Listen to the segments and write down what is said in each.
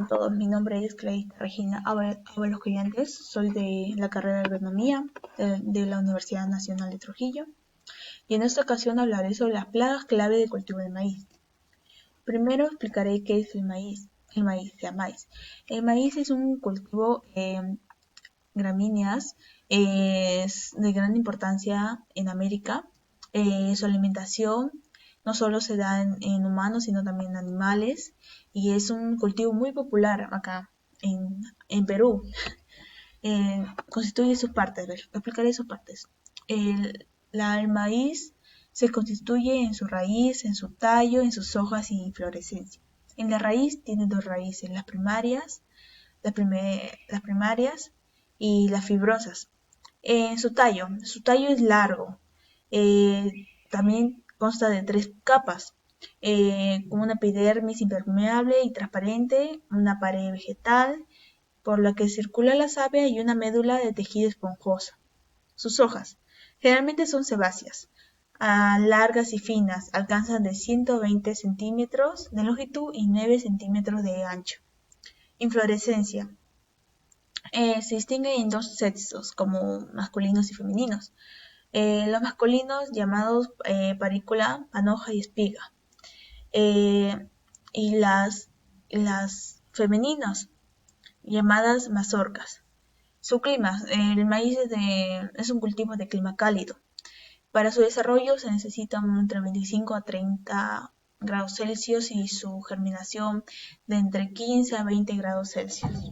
Todos, mi nombre es Clarita Regina Ábalos Collantes, soy de la carrera de agronomía de la Universidad Nacional de Trujillo y en esta ocasión hablaré sobre las plagas clave de cultivo de maíz. Primero explicaré qué es el maíz. El maíz es un cultivo gramíneas, es de gran importancia en América. Su alimentación no solo se da en humanos, sino también en animales, y es un cultivo muy popular acá en Perú. Constituye sus partes, explicaré sus partes. El maíz se constituye en su raíz, en su tallo, en sus hojas y inflorescencia. En la raíz tiene dos raíces, las primarias y las fibrosas. Su tallo es largo, también consta de 3 capas, con una epidermis impermeable y transparente, una pared vegetal por la que circula la savia y una médula de tejido esponjoso. Sus hojas generalmente son sebáceas, largas y finas, alcanzan de 120 centímetros de longitud y 9 centímetros de ancho. Inflorescencia. Se distinguen en dos sexos, como masculinos y femeninos. Los masculinos llamados parícula, panoja y espiga. Y las femeninas llamadas mazorcas. Su clima, el maíz es un cultivo de clima cálido. Para su desarrollo se necesitan entre 25 a 30 grados Celsius y su germinación de entre 15 a 20 grados Celsius.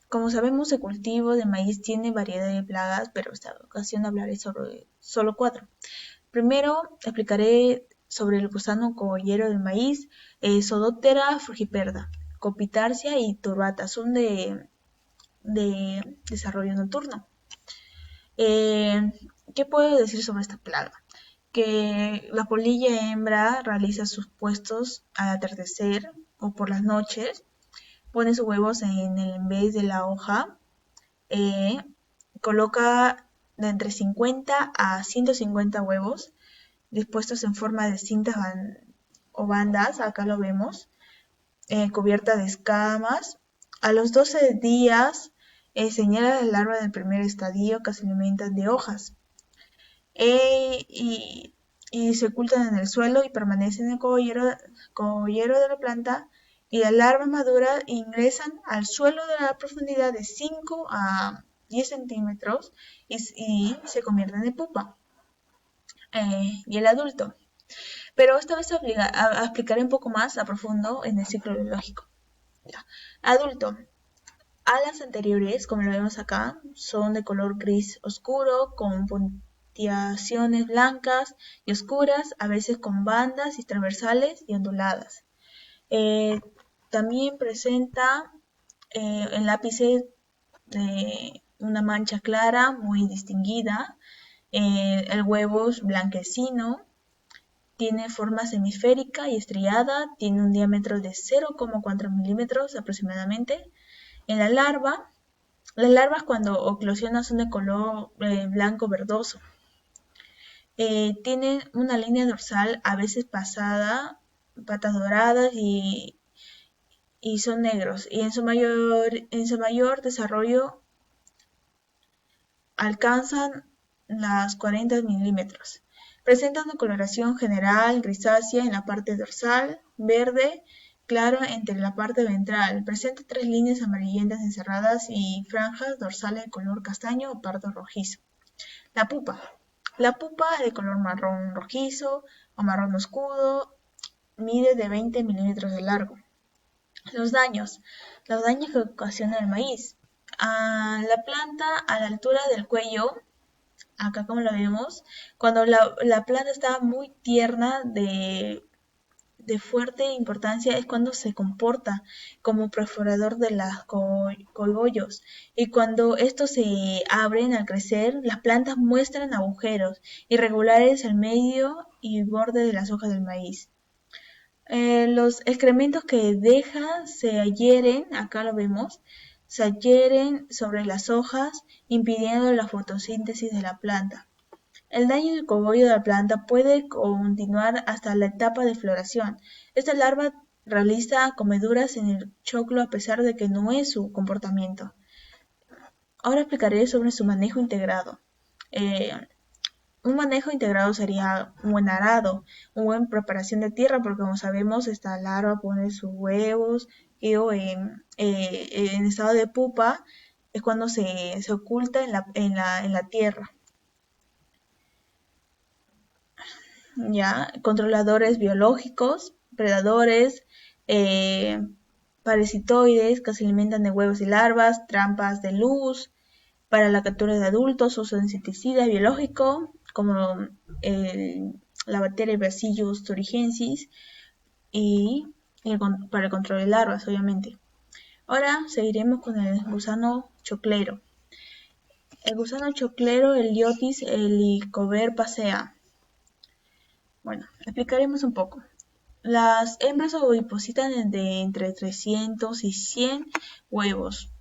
Como sabemos, el cultivo de maíz tiene variedad de plagas, pero esta ocasión hablaré sobre solo 4. Primero, explicaré sobre el gusano cogollero del maíz, Zooptera frugiperda, Copitarsia y turbata, son de desarrollo nocturno. ¿Qué puedo decir sobre esta plaga? Que la polilla hembra realiza sus puestos al atardecer o por las noches, pone sus huevos en vez de la hoja, coloca de entre 50 a 150 huevos dispuestos en forma de cintas o bandas, acá lo vemos, cubierta de escamas. A los 12 días señala la larva del primer estadio que se alimentan de hojas y se ocultan en el suelo y permanecen en el cogollero de la planta, y las larvas maduras ingresan al suelo de la profundidad de 5 a 10 centímetros y se convierten en pupa. Y el adulto. Pero esta vez explicaré un poco más a profundo en el ciclo biológico. Adulto. Alas anteriores, como lo vemos acá, son de color gris oscuro, con puntiaciones blancas y oscuras, a veces con bandas y transversales y onduladas. También presenta el ápice de una mancha clara muy distinguida. El huevo es blanquecino, tiene forma semisférica y estriada, tiene un diámetro de 0,4 milímetros aproximadamente. En las larvas cuando eclosionan son de color blanco verdoso. Tienen una línea dorsal a veces pasada, patas doradas y son negros. Y en su mayor desarrollo alcanzan las 40 milímetros. Presenta una coloración general grisácea en la parte dorsal, verde claro entre la parte ventral. Presenta 3 líneas amarillentas encerradas y franjas dorsales de color castaño o pardo rojizo. La pupa es de color marrón rojizo o marrón oscuro, mide de 20 milímetros de largo. Los daños que ocasiona el maíz. La planta a la altura del cuello, acá como lo vemos, cuando la planta está muy tierna, de fuerte importancia, es cuando se comporta como perforador de los cogollos, y cuando estos se abren al crecer, las plantas muestran agujeros irregulares al medio y borde de las hojas del maíz. Los excrementos que deja se adhieren, acá lo vemos, se adhieren sobre las hojas impidiendo la fotosíntesis de la planta. El daño del cogollo de la planta puede continuar hasta la etapa de floración. Esta larva realiza comeduras en el choclo a pesar de que no es su comportamiento. Ahora explicaré sobre su manejo integrado. Eh, un manejo integrado sería un buen arado, una buena preparación de tierra, porque como sabemos, esta larva pone sus huevos y en estado de pupa es cuando se oculta en la tierra. ¿Ya? Controladores biológicos, predadores, eh, parasitoides que se alimentan de huevos y larvas, trampas de luz, para la captura de adultos, uso de insecticida biológico, como la bacteria Bacillus thuringiensis, y para el control de larvas, obviamente. Ahora seguiremos con el gusano choclero. El gusano choclero, Heliotis helicoverpacea. Bueno, explicaremos un poco. Las hembras ovipositan de entre 300 y 100 huevos,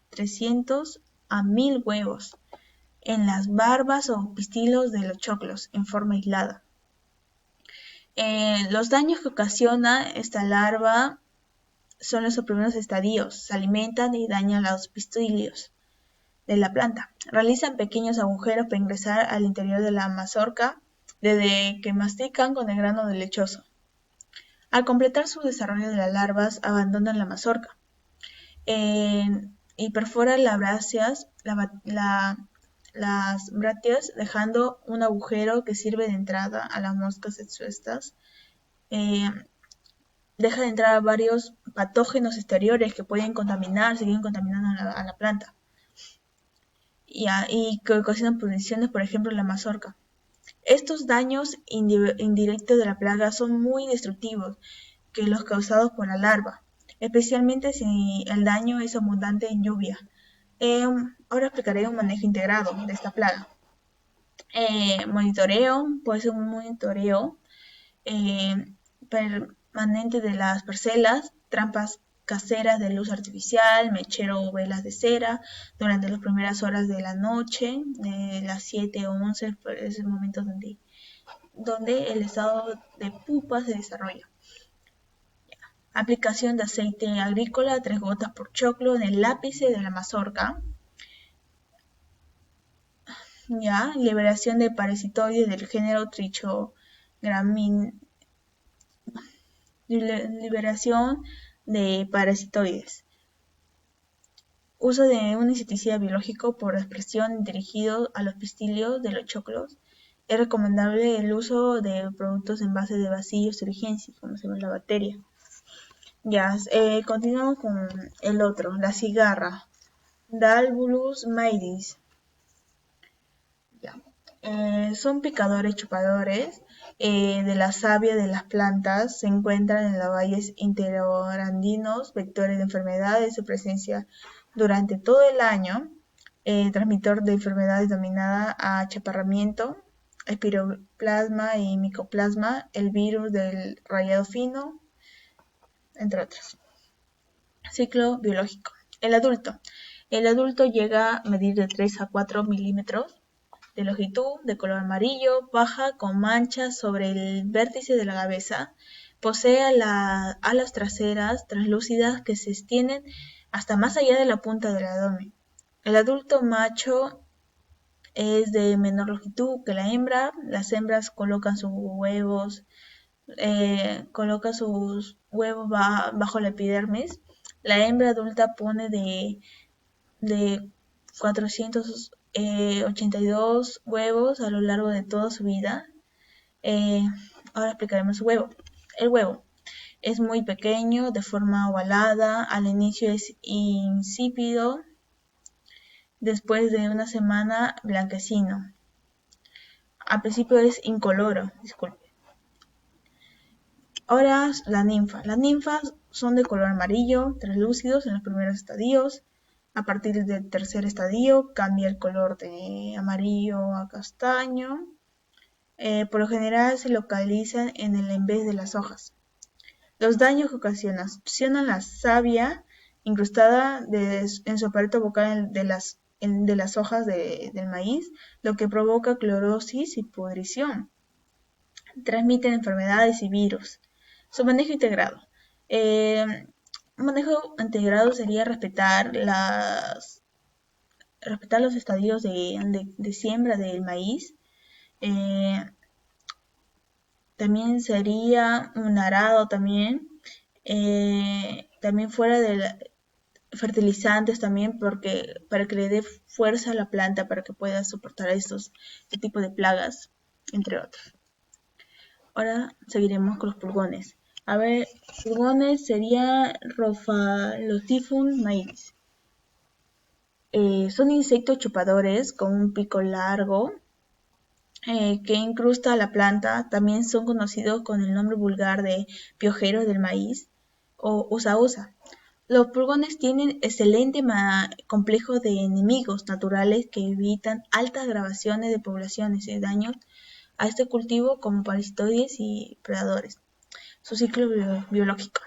300 a 1000 huevos, en las barbas o pistilos de los choclos, en forma aislada. Los daños que ocasiona esta larva son los primeros estadios, se alimentan y dañan los pistilios de la planta. Realizan pequeños agujeros para ingresar al interior de la mazorca, desde que mastican con el grano de lechoso. Al completar su desarrollo de las larvas, abandonan la mazorca y perforan las brácteas, dejando un agujero que sirve de entrada a las moscas expuestas. Deja de entrar varios patógenos exteriores que pueden seguir contaminando a la planta y que ocasionan pudriciones, por ejemplo, en la mazorca. Estos daños indirectos de la plaga son muy destructivos que los causados por la larva, especialmente si el daño es abundante en lluvia. Ahora explicaré un manejo integrado de esta plaga. Monitoreo, puede ser un monitoreo permanente de las parcelas, trampas caseras de luz artificial, mechero o velas de cera durante las primeras horas de la noche, de las 7 o 11, es el momento donde el estado de pupa se desarrolla. Aplicación de aceite agrícola, 3 gotas por choclo en el ápice de la mazorca. ¿Ya? Liberación de parasitoides del género liberación de parasitoides. Uso de un insecticida biológico por expresión dirigido a los pistilios de los choclos. Es recomendable el uso de productos en base de Bacillus thuringiensis, como se llama la bacteria. Ya, continuamos con el otro, la cigarra, Dalbulus maedis. Ya. Son picadores chupadores de la savia de las plantas, se encuentran en los valles interorandinos, vectores de enfermedades, su presencia durante todo el año, transmisor de enfermedades dominada a achaparramiento, espiroplasma y micoplasma, el virus del rayado fino, entre otros. Ciclo biológico. El adulto llega a medir de 3 a 4 milímetros de longitud, de color amarillo, baja con manchas sobre el vértice de la cabeza, posee alas traseras translúcidas que se extienden hasta más allá de la punta del abdomen. El adulto macho es de menor longitud que la hembra. Las hembras colocan sus huevos bajo la epidermis. La hembra adulta pone de 482 huevos a lo largo de toda su vida. Ahora explicaremos su huevo. El huevo es muy pequeño, de forma ovalada, al inicio es insípido, después de una semana blanquecino. Al principio es incoloro, disculpe. Ahora la ninfa. Las ninfas son de color amarillo, translúcidos en los primeros estadios. A partir del tercer estadio cambia el color de amarillo a castaño. Por lo general se localizan en el en vez de las hojas. Los daños que ocasionan la savia incrustada en su aparato vocal de las de las hojas del maíz, lo que provoca clorosis y pudrición. Transmiten enfermedades y virus. Su manejo integrado. Un manejo integrado sería respetar los estadios de siembra del maíz. También sería un arado también. También fuera de fertilizantes también porque para que le dé fuerza a la planta para que pueda soportar este tipo de plagas, entre otros. Ahora seguiremos con los pulgones. A ver, pulgones sería Rhophalotiphyum maiz. Son insectos chupadores con un pico largo que incrusta la planta. También son conocidos con el nombre vulgar de piojeros del maíz o usa. Los pulgones tienen excelente complejo de enemigos naturales que evitan altas grabaciones de poblaciones y daños a este cultivo como parasitoides y predadores. Su ciclo biológico.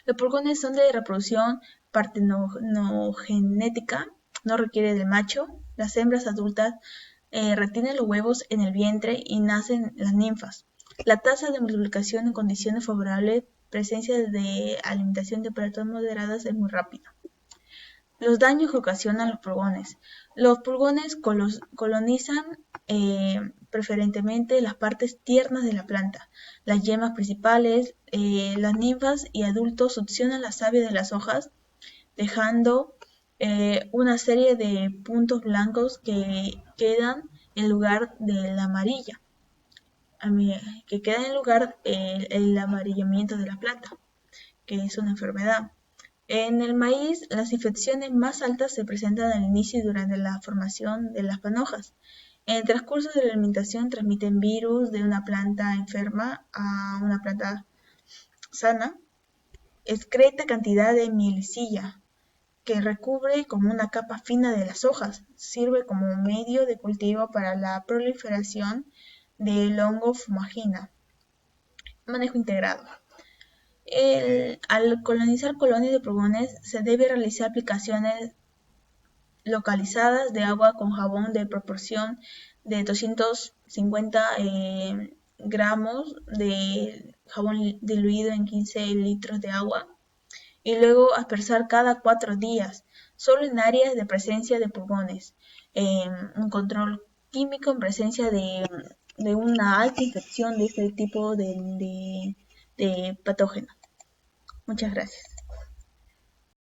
Los pulgones son de reproducción partenogenética, no requiere del macho. Las hembras adultas retienen los huevos en el vientre y nacen las ninfas. La tasa de multiplicación en condiciones favorables, presencia de alimentación de temperaturas moderadas es muy rápida. Los daños que ocasionan los pulgones. Los pulgones colonizan preferentemente las partes tiernas de la planta, las yemas principales. Las ninfas y adultos succionan la savia de las hojas, dejando una serie de puntos blancos que quedan en lugar de la amarilla, que queda en lugar el amarillamiento de la planta, que es una enfermedad. En el maíz, las infecciones más altas se presentan al inicio y durante la formación de las panojas. En el transcurso de la alimentación transmiten virus de una planta enferma a una planta sana. Excreta cantidad de mielicilla que recubre como una capa fina de las hojas. Sirve como medio de cultivo para la proliferación del hongo fumagina. Manejo integrado. Al colonizar colonias de pulgones se debe realizar aplicaciones localizadas de agua con jabón de proporción de 250 gramos de jabón diluido en 15 litros de agua y luego aspersar cada 4 días, solo en áreas de presencia de pulgones. Un control químico en presencia de una alta infección de este tipo de patógeno. Muchas gracias.